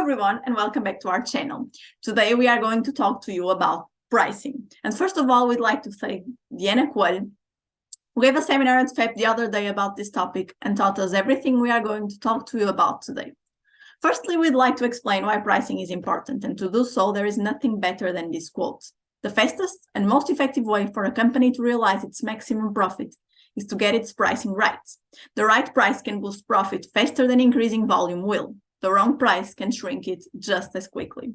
everyone, and welcome back to our channel. Today we are going to talk to you about pricing. And first of all, we'd like to thank Diana Coelho, who gave a seminar at FEP the other day about this topic and taught us everything we are going to talk to you about today. Firstly, we'd like to explain why pricing is important, and to do so, there is nothing better than this quote. The fastest and most effective way for a company to realize its maximum profit is to get its pricing right. The right price can boost profit faster than increasing volume will. The wrong price can shrink it just as quickly.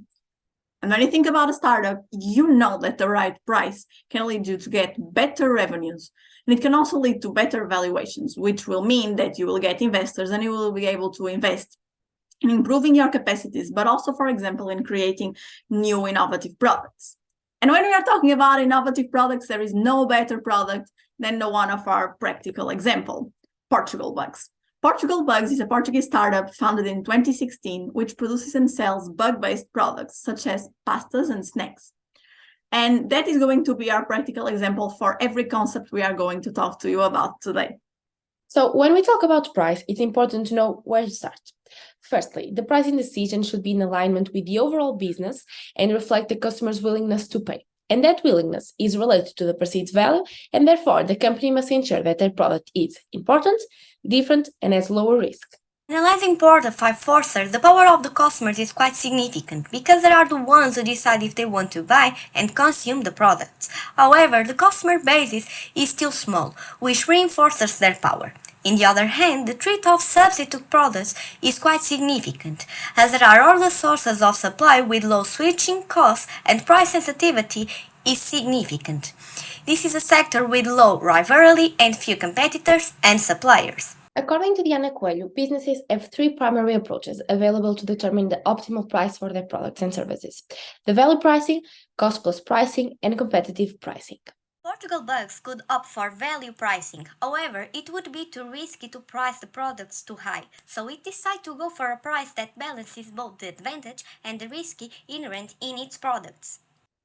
And when you think about a startup, you know that the right price can lead you to get better revenues. And it can also lead to better valuations, which will mean that you will get investors and you will be able to invest in improving your capacities, but also, for example, in creating new innovative products. And when we are talking about innovative products, there is no better product than the one of our practical example, Portugal Bugs. Portugal Bugs is a Portuguese startup founded in 2016, which produces and sells bug-based products such as pastas and snacks. And that is going to be our practical example for every concept we are going to talk to you about today. So when we talk about price, it's important to know where to start. Firstly, the pricing decision should be in alignment with the overall business and reflect the customer's willingness to pay. And that willingness is related to the perceived value, and therefore the company must ensure that their product is important, different, and has lower risk. Analyzing Porta 5 Forcer, the power of the customers is quite significant because they are the ones who decide if they want to buy and consume the products. However, the customer base is still small, which reinforces their power. On the other hand, the threat of substitute products is quite significant, as there are other sources of supply with low switching costs and price sensitivity is significant. This is a sector with low rivalry and few competitors and suppliers. According to Diana Coelho, businesses have three primary approaches available to determine the optimal price for their products and services: the value pricing, cost plus pricing, and competitive pricing. Portugal Bugs could opt for value pricing, however, it would be too risky to price the products too high, so it decided to go for a price that balances both the advantage and the risk inherent in its products.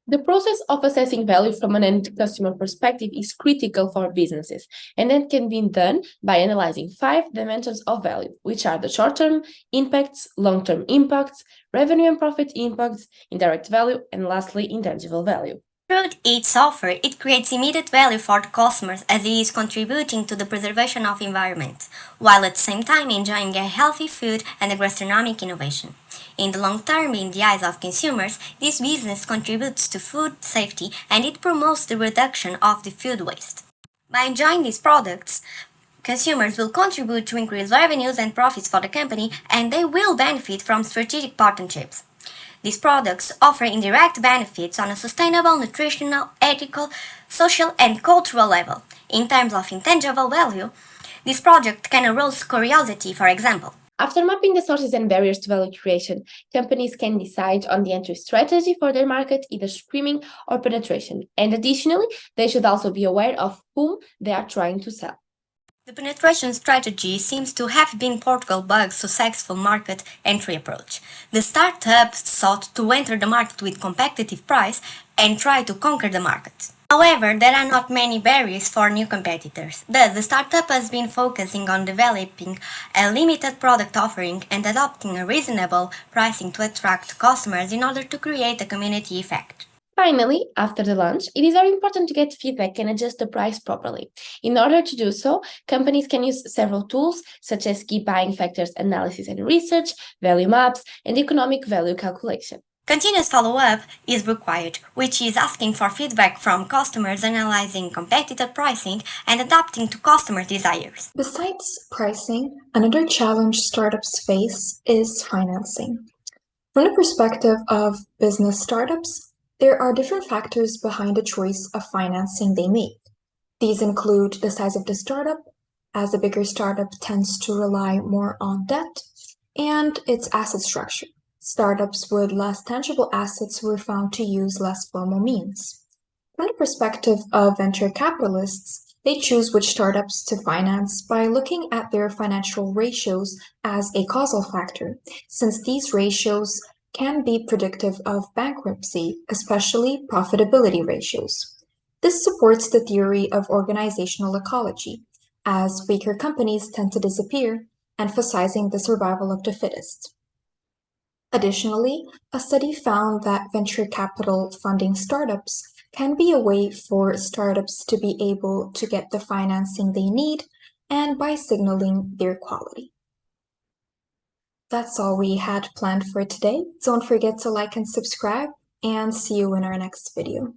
The process of assessing value from an end customer perspective is critical for businesses, and that can be done by analyzing 5 dimensions of value, which are the short-term impacts, long-term impacts, revenue and profit impacts, indirect value, and lastly, intangible value. Through its offer, it creates immediate value for the customers as it is contributing to the preservation of environment, while at the same time enjoying a healthy food and a gastronomic innovation. In the long term, in the eyes of consumers, this business contributes to food safety and it promotes the reduction of the food waste. By enjoying these products, consumers will contribute to increased revenues and profits for the company, and they will benefit from strategic partnerships. These products offer indirect benefits on a sustainable, nutritional, ethical, social, and cultural level. In terms of intangible value, this project can arouse curiosity, for example. After mapping the sources and barriers to value creation, companies can decide on the entry strategy for their market, either streaming or penetration. And additionally, they should also be aware of whom they are trying to sell. The penetration strategy seems to have been Portugal Bugs' successful market entry approach. The startup sought to enter the market with competitive price and try to conquer the market. However, there are not many barriers for new competitors. Thus, the startup has been focusing on developing a limited product offering and adopting a reasonable pricing to attract customers in order to create a community effect. Finally, after the launch, it is very important to get feedback and adjust the price properly. In order to do so, companies can use several tools such as key buying factors analysis and research, value maps, and economic value calculation. Continuous follow-up is required, which is asking for feedback from customers, analyzing competitor pricing, and adapting to customer desires. Besides pricing, another challenge startups face is financing. From the perspective of business startups, there are different factors behind the choice of financing they make. These include the size of the startup, as a bigger startup tends to rely more on debt, and its asset structure. Startups with less tangible assets were found to use less formal means. From the perspective of venture capitalists, they choose which startups to finance by looking at their financial ratios as a causal factor, since these ratios can be predictive of bankruptcy, especially profitability ratios. This supports the theory of organizational ecology, as weaker companies tend to disappear, emphasizing the survival of the fittest. Additionally, a study found that venture capital funding startups can be a way for startups to be able to get the financing they need and by signaling their quality. That's all we had planned for today. Don't forget to like and subscribe, and see you in our next video.